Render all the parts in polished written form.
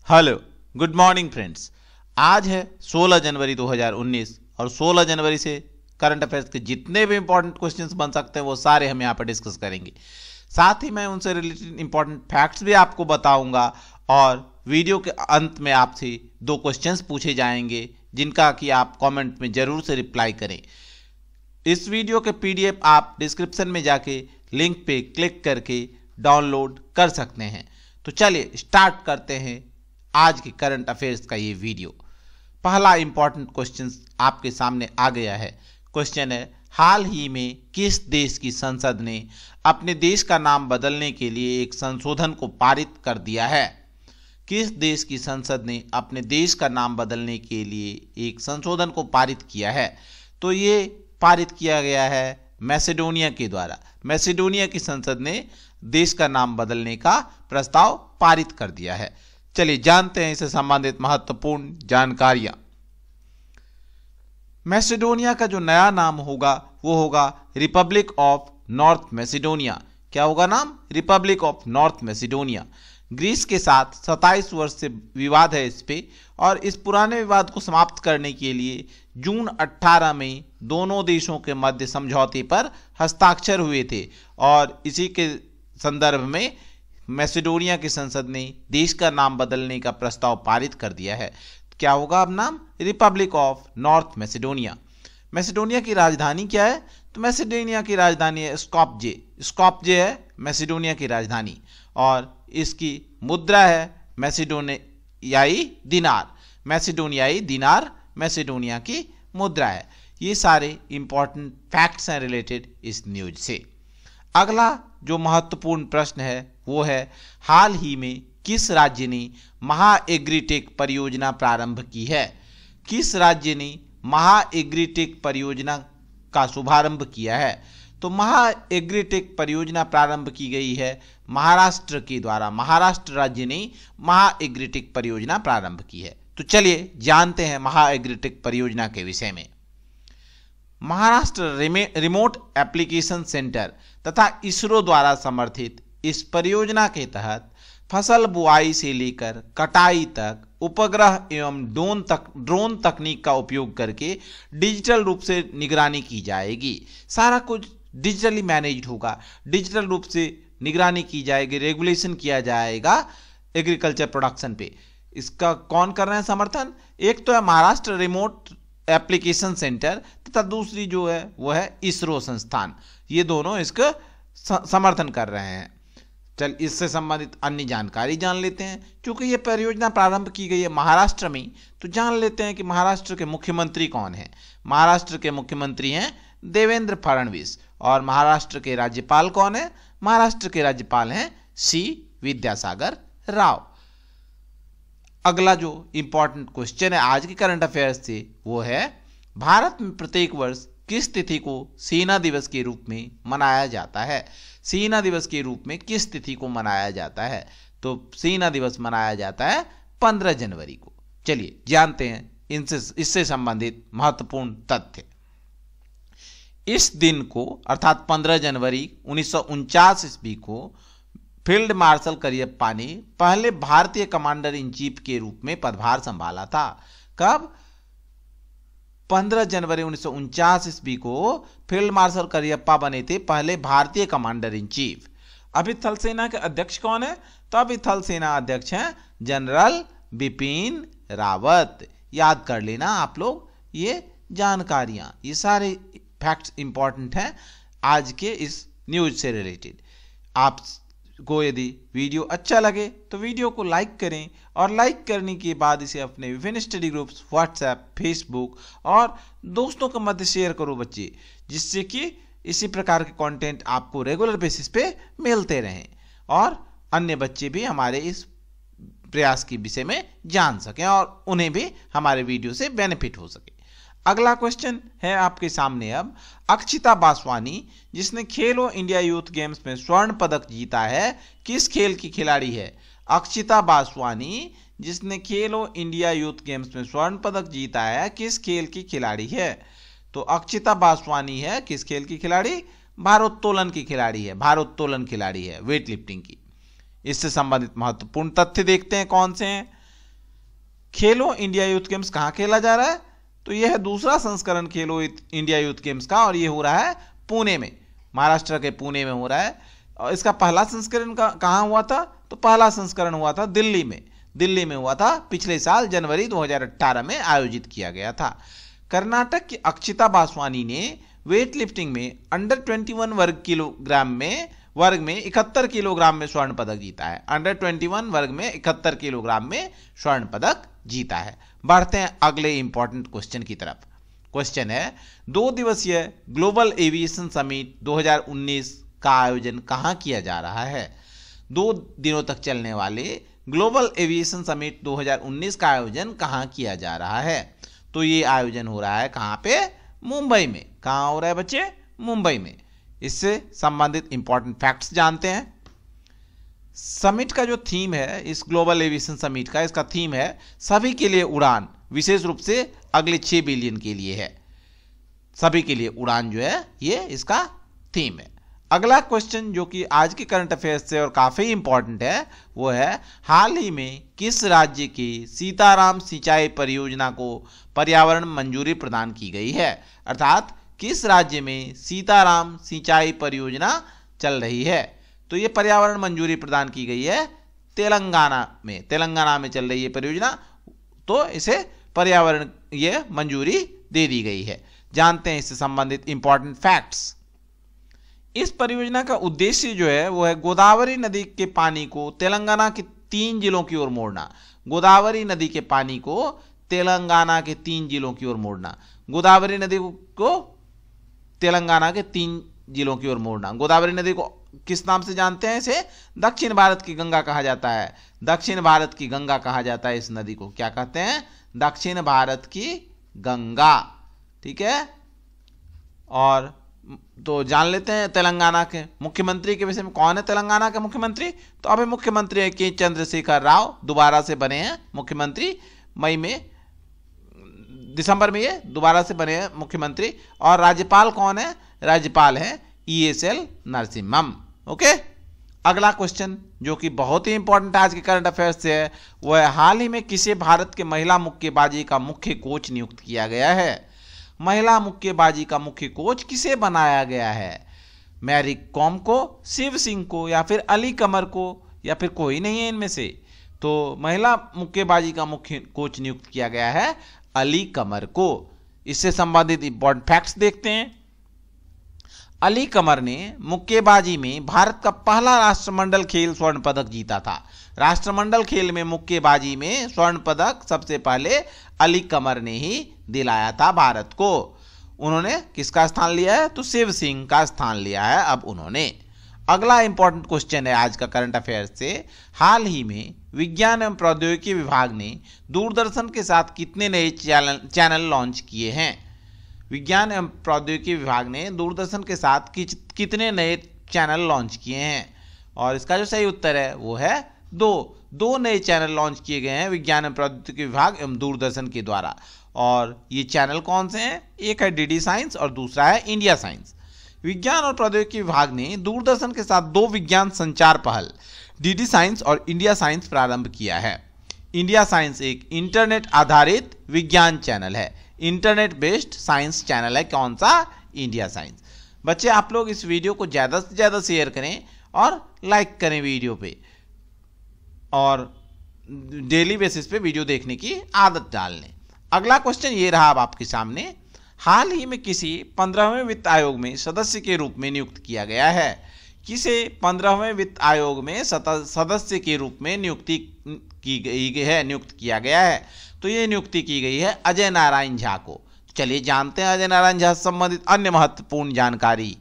Hello, good morning friends. आज है 16 जनवरी 2019 और 16 जनवरी से करंट अफेयर्स के जितने भी इंपॉर्टेंट क्वेश्चंस बन सकते हैं वो सारे हम यहाँ पर डिस्कस करेंगे। साथ ही मैं उनसे रिलेटेड इंपॉर्टेंट फैक्ट्स भी आपको बताऊंगा और वीडियो के अंत में आपसे 2 क्वेश्चंस पूछे जाएंगे जिनका कि आप कमेंट में जरूर से रिप्लाई करें। इस वीडियो के पीडीएफ आप डिस्क्रिप्शन में जाके लिंक पे क्लिक करके डाउनलोड कर सकते हैं। तो चलिए स्टार्ट करते हैं आज के करंट अफेयर्स का ये वीडियो। पहला इंपॉर्टेंट क्वेश्चन आपके सामने आ गया है। क्वेश्चन है, हाल ही में किस देश की संसद ने अपने देश का नाम बदलने के लिए एक संशोधन को पारित कर दिया है? किस देश की संसद ने अपने देश का नाम बदलने के लिए एक संशोधन को पारित किया है? तो ये पारित किया गया है मैसेडोनिया के द्वारा। मैसेडोनिया की संसद ने देश का नाम बदलने का प्रस्ताव पारित कर दिया है। चलिए जानते हैं इससे संबंधित महत्वपूर्ण जानकारियां। मैसेडोनिया का जो नया नाम होगा वो होगा रिपब्लिक ऑफ नॉर्थ मैसेडोनिया। क्या होगा नाम? Republic of north Macedonia. Greece के साथ 27 वर्ष से विवाद है इस पे, और इस पुराने विवाद को समाप्त करने के लिए जून 18 में दोनों देशों के मध्य समझौते पर हस्ताक्षर हुए थे और इसी के संदर्भ में मैसेडोनिया की संसद ने देश का नाम बदलने का प्रस्ताव पारित कर दिया है। क्या होगा अब नाम? Republic of north Macedonia. Macedonia की राजधानी क्या है? तो मैसेडोनिया की राजधानी है स्कॉपजे। स्कॉपजे है मैसेडोनिया की राजधानी और इसकी मुद्रा है मैसेडोनियाई दिनार। मैसेडोनियाई दिनार मैसेडोनिया की मुद्रा है। ये सारे इंपॉर्टेंट फैक्ट्स हैं रिलेटेड इस न्यूज से। अगला जो महत्वपूर्ण प्रश्न है वो है, हाल ही में किस राज्य ने महाएग्रीटेक परियोजना प्रारंभ की है? किस राज्य ने महाएग्रीटेक परियोजना का शुभारंभ किया है? तो महाएग्रीटेक परियोजना प्रारंभ की गई है महाराष्ट्र के द्वारा। महाराष्ट्र राज्य ने महाएग्रीटेक परियोजना प्रारंभ की है। तो चलिए जानते हैं महाएग्रीटेक परियोजना के विषय में। महाराष्ट्र रिमोट एप्लीकेशन सेंटर तथा इसरो द्वारा समर्थित इस परियोजना के तहत फसल बुआई से लेकर कटाई तक उपग्रह एवं ड्रोन तकनीक का उपयोग करके डिजिटल रूप से निगरानी की जाएगी। सारा कुछ डिजिटली मैनेज्ड होगा, डिजिटल रूप से निगरानी की जाएगी, रेगुलेशन किया जाएगा एग्रीकल्चर प्रोडक्शन पे। इसका कौन कर रहे हैं समर्थन? एक तो है महाराष्ट्र रिमोट एप्लीकेशन सेंटर तथा दूसरी जो है वो है इसरो संस्थान। ये दोनों इसका समर्थन कर रहे हैं। चल इससे संबंधित अन्य जानकारी जान लेते हैं। क्योंकि ये परियोजना प्रारंभ की गई है महाराष्ट्र में, तो जान लेते हैं कि महाराष्ट्र के मुख्यमंत्री कौन हैं। महाराष्ट्र के मुख्यमंत्री हैं देवेंद्र फडणवीस। और महाराष्ट्र के राज्यपाल कौन है? महाराष्ट्र के राज्यपाल हैं सी विद्यासागर राव। अगला जो इंपॉर्टेंट क्वेश्चन है आज के करंट अफेयर्स से वो है, भारत में प्रत्येक वर्ष किस तिथि को सेना दिवस के रूप में मनाया जाता है? सेना दिवस के रूप में किस तिथि को मनाया जाता है? तो सेना दिवस मनाया जाता है 15 जनवरी को। चलिए जानते हैं इससे संबंधित महत्वपूर्ण तथ्य। इस दिन को अर्थात 15 जनवरी 1949 ईस्वी को फील्ड मार्शल करियप्पा ने पहले भारतीय कमांडर इन चीफ के रूप में पदभार संभाला था। कब? 15 जनवरी 1949 ईस्वी को फील्ड मार्शल करियप्पा बने थे पहले भारतीय कमांडर इन चीफ। अभी थल सेना के अध्यक्ष कौन है? तो अभी थल सेना अध्यक्ष हैं जनरल बिपिन रावत। याद कर लेना आप लोग ये जानकारियां, ये सारे फैक्ट्स इंपॉर्टेंट हैं आज के इस न्यूज से रिलेटेड। आप को यदि वीडियो अच्छा लगे तो वीडियो को लाइक करें और लाइक करने के बाद इसे अपने विभिन्न स्टडी ग्रुप्स व्हाट्सएप, फेसबुक और दोस्तों के मध्य शेयर करो बच्चे, जिससे कि इसी प्रकार के कंटेंट आपको रेगुलर बेसिस पे मिलते रहें और अन्य बच्चे भी हमारे इस प्रयास के विषय में जान सकें और उन्हें भी हमारे वीडियो से बेनिफिट हो सके। अगला क्वेश्चन है आपके सामने अब, अक्षिता बासवानी जिसने खेलो इंडिया यूथ गेम्स में स्वर्ण पदक जीता है किस खेल की खिलाड़ी है? अक्षिता बासवानी जिसने खेलो इंडिया यूथ गेम्स में स्वर्ण पदक जीता है किस खेल की खिलाड़ी है? तो अक्षिता बासवानी है किस खेल की खिलाड़ी? भारोत्तोलन की खिलाड़ी है। भारोत्तोलन खिलाड़ी है, वेट लिफ्टिंग की। इससे संबंधित महत्वपूर्ण तथ्य देखते हैं कौन से हैं। खेलो इंडिया यूथ गेम्स कहाँ खेला जा रहा है? तो यह है दूसरा संस्करण खेलो इंडिया यूथ गेम्स का, और ये हो रहा है पुणे में, महाराष्ट्र के पुणे में हो रहा है। और इसका पहला संस्करण कहाँ हुआ था? तो पहला संस्करण हुआ था दिल्ली में हुआ था, पिछले साल जनवरी 2018 में आयोजित किया गया था। कर्नाटक की अक्षिता बासवानी ने वेट लिफ्टिंग में अंडर 21 वर्ग में 71 किलोग्राम में स्वर्ण पदक जीता है। अंडर 21 वर्ग में 71 किलोग्राम में स्वर्ण पदक जीता है। बढ़ते हैं अगले इंपॉर्टेंट क्वेश्चन की तरफ। क्वेश्चन है, 2 दिवसीय ग्लोबल एविएशन समिट 2019 का आयोजन कहां किया जा रहा है? 2 दिनों तक चलने वाले ग्लोबल एविएशन समिट 2019 का आयोजन कहां किया जा रहा है? तो ये आयोजन हो रहा है कहां पे? मुंबई में। कहां हो रहा है बच्चे? मुंबई में। इससे संबंधित इंपॉर्टेंट फैक्ट्स जानते हैं। समिट का जो थीम है, इस ग्लोबल एविएशन समिट का, इसका थीम है सभी के लिए उड़ान, विशेष रूप से अगले 6 बिलियन के लिए है। सभी के लिए उड़ान जो है ये इसका थीम है। अगला क्वेश्चन जो कि आज के करंट अफेयर्स से और काफी इंपॉर्टेंट है, वो है हाल ही में किस राज्य की सीताराम सिंचाई परियोजना को पर्यावरण मंजूरी प्रदान की गई है? अर्थात किस राज्य में सीताराम सिंचाई परियोजना चल रही है? तो ये पर्यावरण मंजूरी प्रदान की गई है तेलंगाना में चल रही है परियोजना, तो इसे पर्यावरण ये मंजूरी दे दी गई है। जानते हैं इससे संबंधित इंपॉर्टेंट फैक्ट्स। इस परियोजना का उद्देश्य जो है वो है गोदावरी नदी के पानी को तेलंगाना के 3 जिलों की ओर मोड़ना। गोदावरी नदी के पानी को तेलंगाना के 3 जिलों की ओर मोड़ना। गोदावरी नदी को तेलंगाना के 3 जिलों की ओर मोड़ना। गोदावरी नदी को किस नाम से जानते हैं? इसे दक्षिण भारत की गंगा कहा जाता है। दक्षिण भारत की गंगा कहा जाता है इस नदी को। क्या कहते हैं? दक्षिण भारत की गंगा। ठीक है। और तो जान लेते हैं तेलंगाना के मुख्यमंत्री के विषय में। कौन है तेलंगाना के मुख्यमंत्री? तो अभी मुख्यमंत्री है के चंद्रशेखर राव, दोबारा से बने हैं मुख्यमंत्री। दिसंबर में ये दोबारा से बने हैं मुख्यमंत्री। और राज्यपाल कौन है? राज्यपाल है ESL नरसिम्हम। ओके। अगला क्वेश्चन जो कि बहुत ही इंपॉर्टेंट आज के करंट अफेयर्स से है, वो है हाल ही में किसे भारत के महिला मुक्केबाजी का मुख्य कोच नियुक्त किया गया है? महिला मुक्केबाजी का मुख्य कोच किसे बनाया गया है? मैरी कॉम को, शिव सिंह को, या फिर अली कमर को, या फिर कोई नहीं है इनमें से? तो महिला मुक्केबाजी का मुख्य कोच नियुक्त किया गया है अली कमर को। इससे संबंधित इंपॉर्टेंट फैक्ट्स देखते हैं। अली कमर ने मुक्केबाजी में भारत का पहला राष्ट्रमंडल खेल स्वर्ण पदक जीता था। राष्ट्रमंडल खेल में मुक्केबाजी में स्वर्ण पदक सबसे पहले अली कमर ने ही दिलाया था भारत को। उन्होंने किसका स्थान लिया है? तो शिव सिंह का स्थान लिया है अब उन्होंने। अगला इंपॉर्टेंट क्वेश्चन है आज का करंट अफेयर्स से, हाल ही में विज्ञान एवं प्रौद्योगिकी विभाग ने दूरदर्शन के साथ कितने नए चैनल लॉन्च किए हैं? विज्ञान एवं प्रौद्योगिकी विभाग ने दूरदर्शन के साथ कितने नए चैनल लॉन्च किए हैं? और इसका जो सही उत्तर है वो है 2 नए चैनल लॉन्च किए गए हैं विज्ञान एवं प्रौद्योगिकी विभाग एवं दूरदर्शन के द्वारा। और ये चैनल कौन से हैं? एक है DD साइंस और दूसरा है इंडिया साइंस। विज्ञान और प्रौद्योगिकी विभाग ने दूरदर्शन के साथ 2 विज्ञान संचार पहल DD साइंस और इंडिया साइंस प्रारंभ किया है। इंडिया साइंस एक इंटरनेट आधारित विज्ञान चैनल है, इंटरनेट बेस्ड साइंस चैनल है। कौन सा? India science. बच्चे आप लोग इस वीडियो को ज़्यादा से ज़्यादा शेयर करें और लाइक करें वीडियो पे, और डेली बेसिस पे वीडियो देखने की आदत डाल लें। अगला क्वेश्चन ये रहा अब आपके सामने, हाल ही में किसी 15वें वित्त आयोग में सदस्य के रूप में नियुक्त किया गया है? किसे 15वें वित्त आयोग में सदस्य के रूप में नियुक्त किया गया है? तो ये नियुक्ति की गई है अजय नारायण झा को। चलिए जानते हैं अजय नारायण झा से संबंधित अन्य महत्वपूर्ण जानकारी।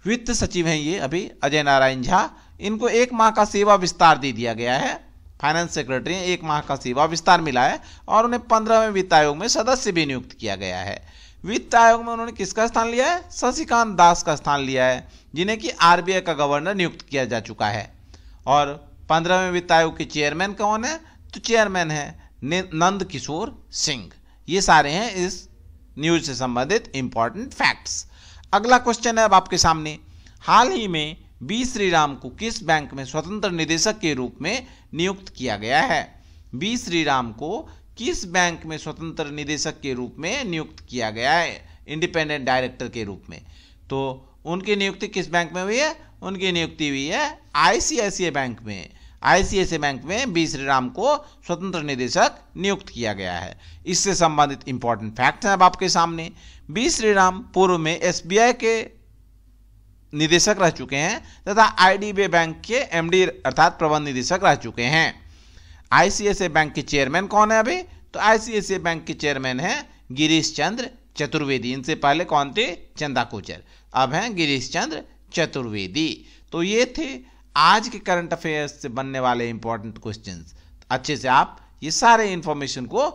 वित्त सचिव हैं ये अभी अजय नारायण झा। इनको 1 माह का सेवा विस्तार दे दिया गया है। फाइनेंस सेक्रेटरी 1 माह का सेवा विस्तार मिला है और उन्हें 15वें वित्त आयोग में सदस्य भी नियुक्त किया गया है। वित्त आयोग में उन्होंने किसका स्थान लिया है? शशिकांत दास का स्थान लिया है, जिन्हें कि RBI का गवर्नर नियुक्त किया जा चुका है। और 15वें वित्त आयोग के चेयरमैन कौन है? तो चेयरमैन है नंद किशोर सिंह। ये सारे हैं इस न्यूज से संबंधित इंपॉर्टेंट फैक्ट्स। अगला क्वेश्चन है अब आपके सामने, हाल ही में B श्रीराम को किस बैंक में स्वतंत्र निदेशक के रूप में नियुक्त किया गया है? बी श्रीराम को किस बैंक में स्वतंत्र निदेशक के रूप में नियुक्त किया गया है, इंडिपेंडेंट डायरेक्टर के रूप में? तो उनकी नियुक्ति किस बैंक में हुई है? उनकी नियुक्ति हुई है आईसीआईसीआई बैंक में। आईसीआईसीआई बैंक में बी श्रीराम को स्वतंत्र निदेशक नियुक्त किया गया है। इससे संबंधित इंपॉर्टेंट फैक्ट हैं अब आपके सामने। बी श्रीराम पूर्व में एसबीआई के निदेशक रह चुके हैं तथा आईडीबीआई बैंक के एमडी अर्थात प्रबंध निदेशक रह चुके हैं। आईसीआईसीआई बैंक के चेयरमैन कौन है अभी? तो आईसीआईसीआई बैंक के चेयरमैन है गिरीश चंद्र चतुर्वेदी। इनसे पहले कौन थे? चंदा कोचर, अब हैं गिरीश चंद्र चतुर्वेदी। तो ये थे आज के करंट अफेयर्स से बनने वाले इंपॉर्टेंट क्वेश्चंस। अच्छे से आप ये सारे इंफॉर्मेशन को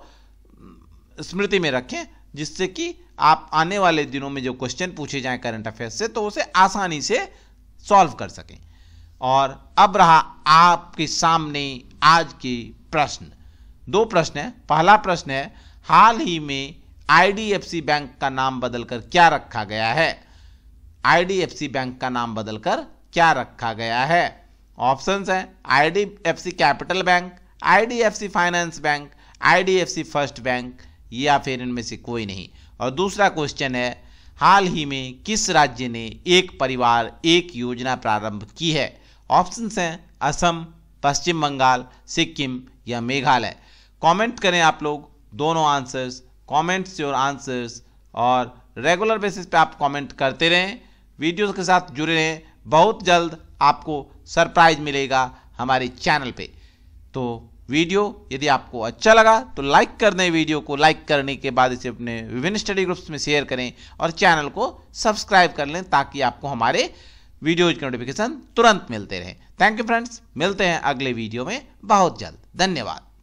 स्मृति में रखें, जिससे कि आप आने वाले दिनों में जो क्वेश्चन पूछे जाएं करंट अफेयर्स से तो उसे आसानी से सॉल्व कर सकें। और अब रहा आपके सामने आज के प्रश्न। 2 प्रश्न है। पहला प्रश्न है, हाल ही में आईडीएफसी बैंक का नाम बदलकर क्या रखा गया है? आईडीएफसी बैंक का नाम बदलकर क्या रखा गया है? ऑप्शंस हैं IDFC capital bank, IDFC finance bank, IDFC first bank, या फिर इनमें से कोई नहीं। और दूसरा क्वेश्चन है, हाल ही में किस राज्य ने एक परिवार एक योजना प्रारंभ की है? ऑप्शंस हैं असम, पश्चिम बंगाल, सिक्किम या मेघालय। कमेंट करें आप लोग दोनों आंसर्स, कमेंट्स योर आंसर्स, और रेगुलर बेसिस पे आप कमेंट करते रहें, वीडियोस के साथ जुड़े रहें। बहुत जल्द आपको सरप्राइज मिलेगा हमारे चैनल पे। तो वीडियो यदि आपको अच्छा लगा तो लाइक कर दें, वीडियो को लाइक करने के बाद इसे अपने विभिन्न स्टडी ग्रुप्स में शेयर करें और चैनल को सब्सक्राइब कर लें ताकि आपको हमारे वीडियोज के नोटिफिकेशन तुरंत मिलते रहें। थैंक यू फ्रेंड्स, मिलते हैं अगले वीडियो में बहुत जल्द। धन्यवाद।